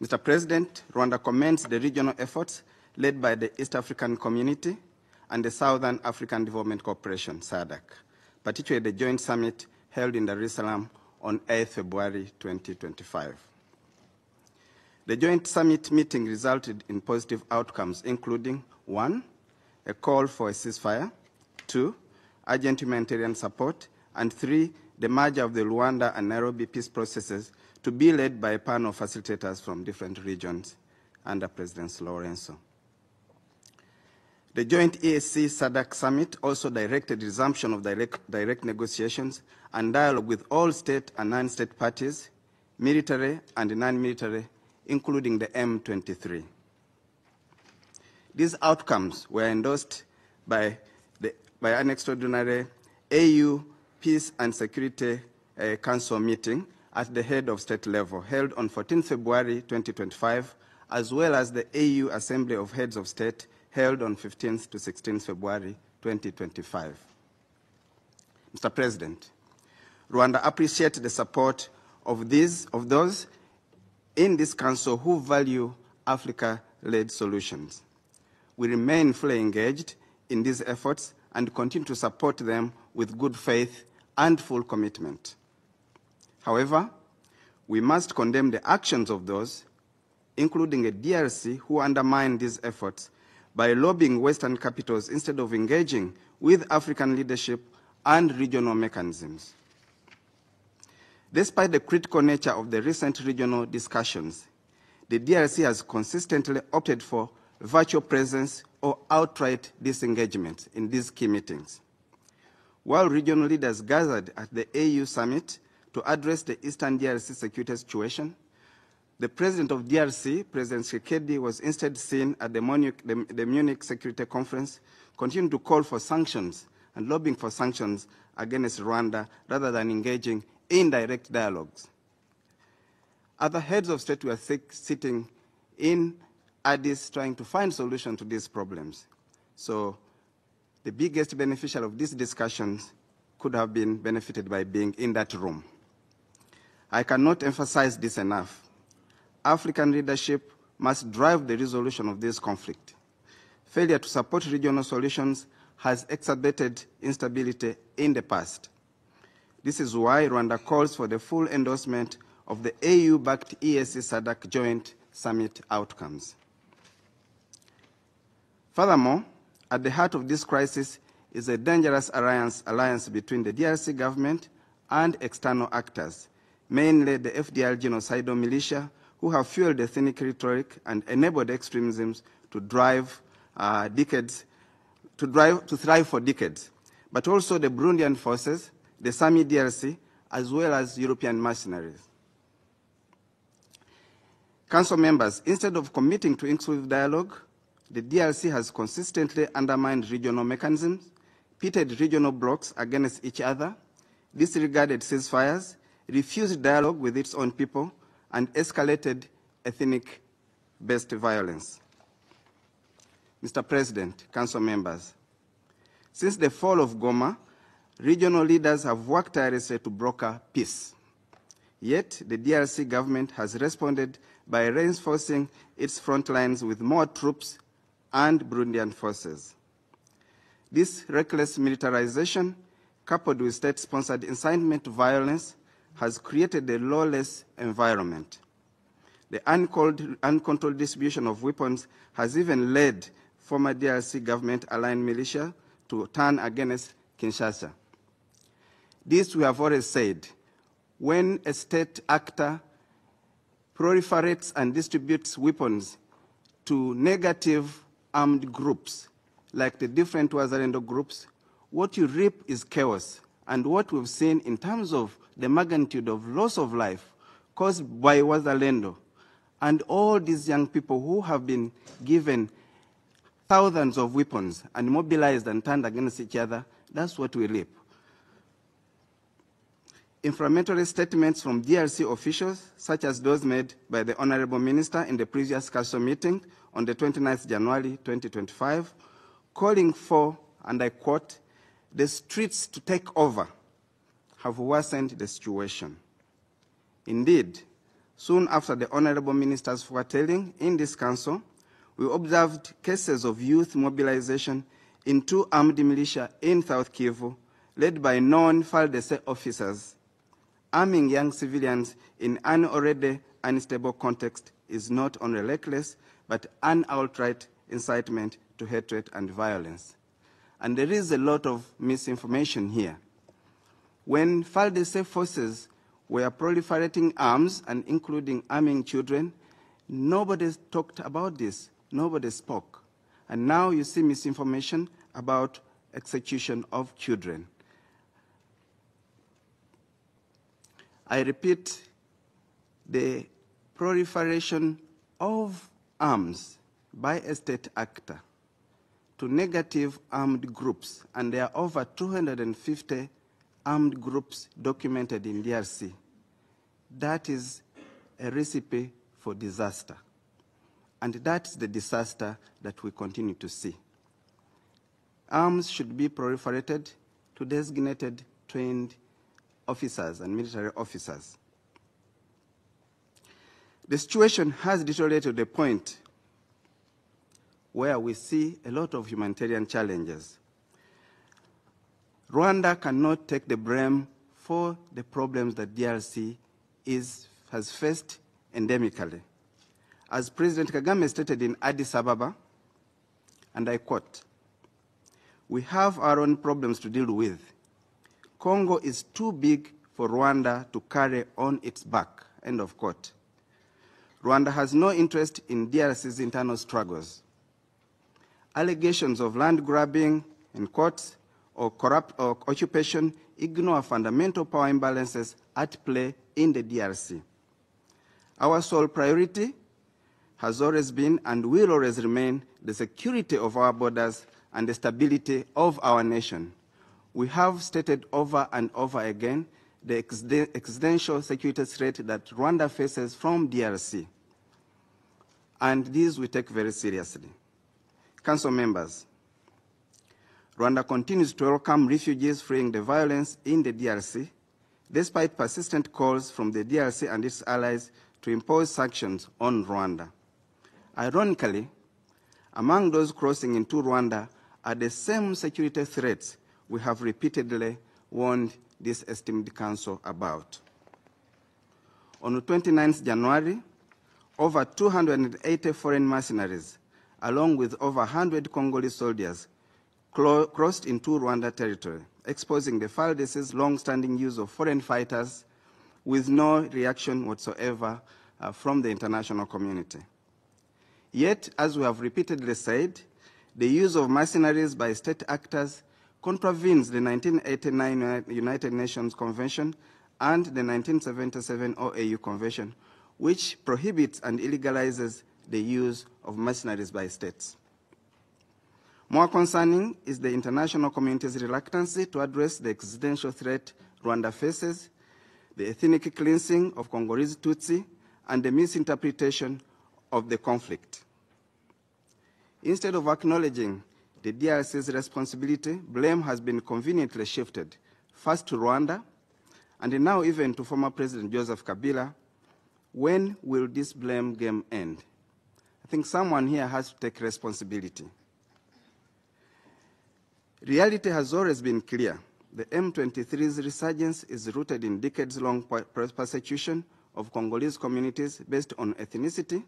Mr. President, Rwanda commends the regional efforts led by the East African Community and the Southern African Development Corporation, SADC, particularly the joint summit held in Dar es Salaam on 8 February 2025. The joint summit meeting resulted in positive outcomes, including 1, a call for a ceasefire, 2, urgent humanitarian support, and 3, the merger of the Luanda and Nairobi peace processes to be led by a panel of facilitators from different regions under President Lorenzo. The joint EAC SADC summit also directed resumption of direct negotiations and dialogue with all state and non-state parties, military and non-military, including the M23. These outcomes were endorsed by an extraordinary AU Peace and Security Council meeting at the head of state level, held on 14 February 2025, as well as the AU Assembly of Heads of State, held on 15th to 16th February 2025. Mr. President, Rwanda appreciates the support of those in this council who value Africa-led solutions. We remain fully engaged in these efforts and continue to support them with good faith and full commitment. However, we must condemn the actions of those, including a DRC, who undermine these efforts by lobbying Western capitals instead of engaging with African leadership and regional mechanisms. Despite the critical nature of the recent regional discussions, the DRC has consistently opted for virtual presence or outright disengagement in these key meetings. While regional leaders gathered at the AU summit to address the Eastern DRC security situation, the president of DRC, President Tshisekedi, was instead seen at the Munich Security Conference, continuing to call for sanctions and lobbying for sanctions against Rwanda rather than engaging in direct dialogues. Other heads of state were sitting in Addis trying to find solutions to these problems. So the biggest beneficial of these discussions could have been benefited by being in that room. I cannot emphasize this enough. African leadership must drive the resolution of this conflict. Failure to support regional solutions has exacerbated instability in the past. This is why Rwanda calls for the full endorsement of the AU-backed EAC SADC joint summit outcomes. Furthermore, at the heart of this crisis is a dangerous alliance between the DRC government and external actors, mainly the FDL genocidal militia, who have fueled ethnic rhetoric and enabled extremism to thrive for decades, but also the Burundian forces, the Sami DRC, as well as European mercenaries. Council members, instead of committing to inclusive dialogue, the DRC has consistently undermined regional mechanisms, pitted regional blocs against each other, disregarded ceasefires, refused dialogue with its own people, and escalated ethnic-based violence. Mr. President, Council members, since the fall of Goma, regional leaders have worked tirelessly to broker peace. Yet, the DRC government has responded by reinforcing its front lines with more troops and Burundian forces. This reckless militarization, coupled with state-sponsored incitement to violence, has created a lawless environment. The uncontrolled distribution of weapons has even led former DRC government-aligned militia to turn against Kinshasa. This we have always said. When a state actor proliferates and distributes weapons to negative armed groups, like the different Wazalendo groups, what you reap is chaos. And what we've seen in terms of the magnitude of loss of life caused by Wazalendo and all these young people who have been given thousands of weapons and mobilized and turned against each other, that's what we reap. Inflammatory statements from DRC officials, such as those made by the Honorable Minister in the previous council meeting on the 29th January 2025, calling for, and I quote, the streets to take over, have worsened the situation. Indeed, Soon after the Honorable Minister's foretelling in this council, we observed cases of youth mobilization in 2 armed militia in South Kivu, led by known FARDC officers. Arming young civilians in an already unstable context is not only reckless, but an outright incitement to hatred and violence. And there is a lot of misinformation here. When FARDC forces were proliferating arms and including arming children, nobody talked about this. Nobody spoke. And now you see misinformation about execution of children. I repeat, the proliferation of arms by a state actor to negative armed groups, and there are over 250 armed groups documented in DRC. That is a recipe for disaster. And that's the disaster that we continue to see. Arms should be proliferated to designated trained officers and military officers. The situation has deteriorated to the point where we see a lot of humanitarian challenges. Rwanda cannot take the blame for the problems that DRC has faced endemically. As President Kagame stated in Addis Ababa, and I quote, "We have our own problems to deal with. Congo is too big for Rwanda to carry on its back," end of quote. Rwanda has no interest in DRC's internal struggles. Allegations of land grabbing in courts or corrupt or occupation ignore fundamental power imbalances at play in the DRC. Our sole priority has always been and will always remain the security of our borders and the stability of our nation. We have stated over and over again the existential security threat that Rwanda faces from DRC. And these we take very seriously. Council members, Rwanda continues to welcome refugees fleeing the violence in the DRC, despite persistent calls from the DRC and its allies to impose sanctions on Rwanda. Ironically, among those crossing into Rwanda are the same security threats we have repeatedly warned this esteemed council about. On 29th January, over 280 foreign mercenaries, along with over 100 Congolese soldiers, crossed into Rwanda territory, exposing the FARDC's long-standing use of foreign fighters with no reaction whatsoever from the international community. Yet, as we have repeatedly said, the use of mercenaries by state actors contravenes the 1989 United Nations Convention and the 1977 OAU Convention, which prohibits and illegalizes the use of mercenaries by states. More concerning is the international community's reluctance to address the existential threat Rwanda faces, the ethnic cleansing of Congolese Tutsi, and the misinterpretation of the conflict. Instead of acknowledging the DRC's responsibility, blame has been conveniently shifted, first to Rwanda, and now even to former President Joseph Kabila. When will this blame game end? I think someone here has to take responsibility. Reality has always been clear. The M23's resurgence is rooted in decades-long persecution of Congolese communities based on ethnicity,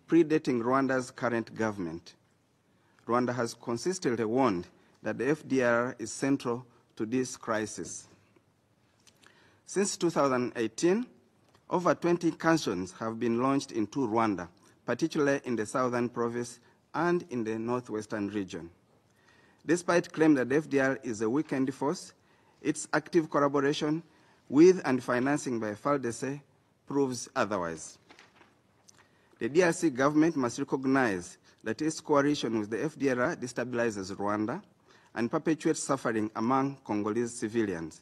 predating Rwanda's current government. Rwanda has consistently warned that the FDR is central to this crisis. Since 2018, over 20 incursions have been launched into Rwanda, particularly in the southern province and in the northwestern region. Despite claim that the FDR is a weakened force, its active collaboration with and financing by FARDC proves otherwise. The DRC government must recognize that its coalition with the FDR destabilizes Rwanda and perpetuates suffering among Congolese civilians.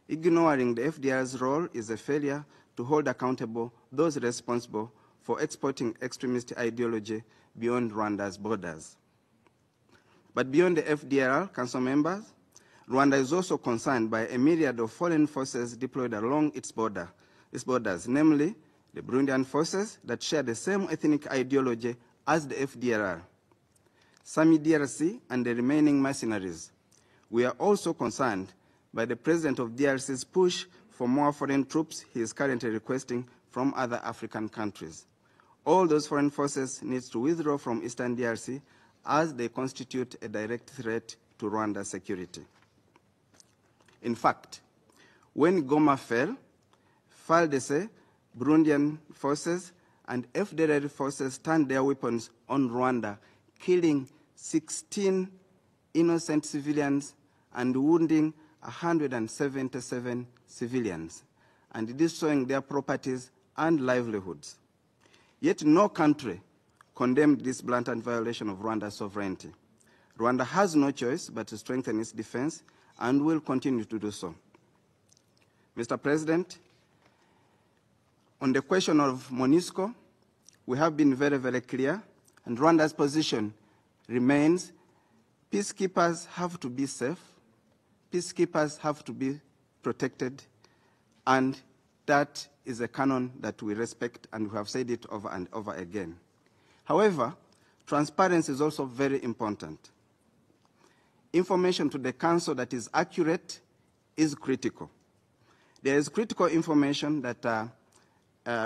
Ignoring the FDR's role is a failure to hold accountable those responsible for exporting extremist ideology beyond Rwanda's borders. But beyond the FDR, Council members, Rwanda is also concerned by a myriad of foreign forces deployed along its borders, namely the Burundian forces that share the same ethnic ideology as the FDLR, SAMI DRC, and the remaining mercenaries. We are also concerned by the President of DRC's push for more foreign troops he is currently requesting from other African countries. All those foreign forces need to withdraw from Eastern DRC as they constitute a direct threat to Rwanda's security. In fact, when Goma fell, FARDC, Burundian forces, and FDLR forces turned their weapons on Rwanda, killing 16 innocent civilians and wounding 177 civilians, and destroying their properties and livelihoods. Yet no country condemned this blatant violation of Rwanda's sovereignty. Rwanda has no choice but to strengthen its defense and will continue to do so. Mr. President, on the question of MONUSCO, we have been very, very clear, and Rwanda's position remains peacekeepers have to be safe, peacekeepers have to be protected, and that is a canon that we respect, and we have said it over and over again. However, transparency is also very important. Information to the Council that is accurate is critical. There is critical information that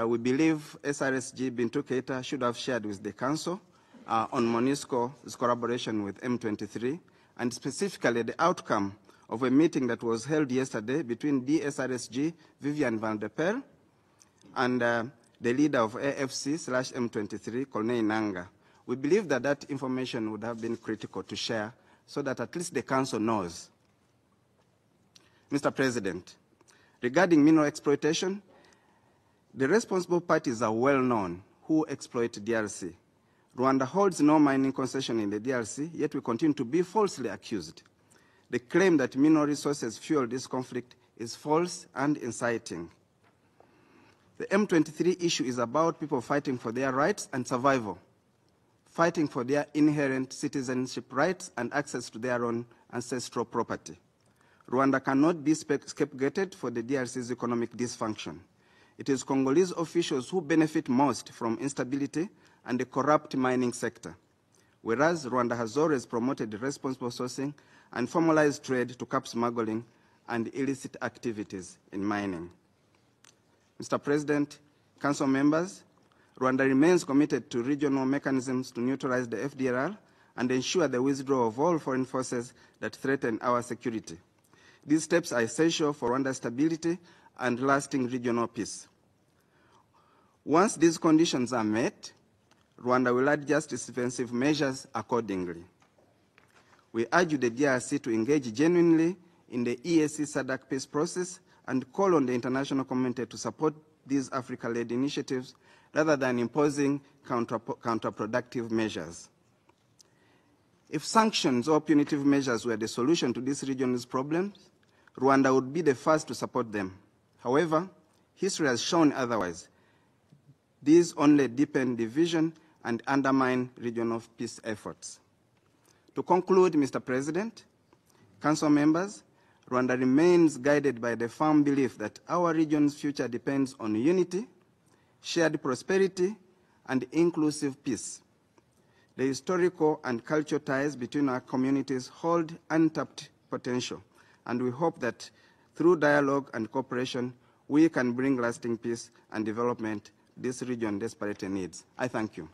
we believe SRSG Bintu Keita should have shared with the Council on MONUSCO's collaboration with M23, and specifically the outcome of a meeting that was held yesterday between DSRSG, Vivian Van der Perl, and the leader of AFC/M23, Corneille Nangaa. We believe that that information would have been critical to share so that at least the Council knows. Mr. President, regarding mineral exploitation, the responsible parties are well known who exploit DRC. Rwanda holds no mining concession in the DRC, yet we continue to be falsely accused. The claim that mineral resources fuel this conflict is false and inciting. The M23 issue is about people fighting for their rights and survival, fighting for their inherent citizenship rights and access to their own ancestral property. Rwanda cannot be scapegoated for the DRC's economic dysfunction. It is Congolese officials who benefit most from instability and the corrupt mining sector, whereas Rwanda has always promoted responsible sourcing and formalized trade to curb smuggling and illicit activities in mining. Mr. President, Council members, Rwanda remains committed to regional mechanisms to neutralize the FDLR and ensure the withdrawal of all foreign forces that threaten our security. These steps are essential for Rwanda's stability and lasting regional peace. Once these conditions are met, Rwanda will adjust its defensive measures accordingly. We urge the DRC to engage genuinely in the EAC SADC peace process and call on the international community to support these Africa-led initiatives rather than imposing counterproductive measures. If sanctions or punitive measures were the solution to this region's problems, Rwanda would be the first to support them. However, history has shown otherwise. These only deepen division and undermine regional peace efforts. To conclude, Mr. President, Council members, Rwanda remains guided by the firm belief that our region's future depends on unity, shared prosperity, and inclusive peace. The historical and cultural ties between our communities hold untapped potential, and we hope that through dialogue and cooperation, we can bring lasting peace and development this region desperately needs. I thank you.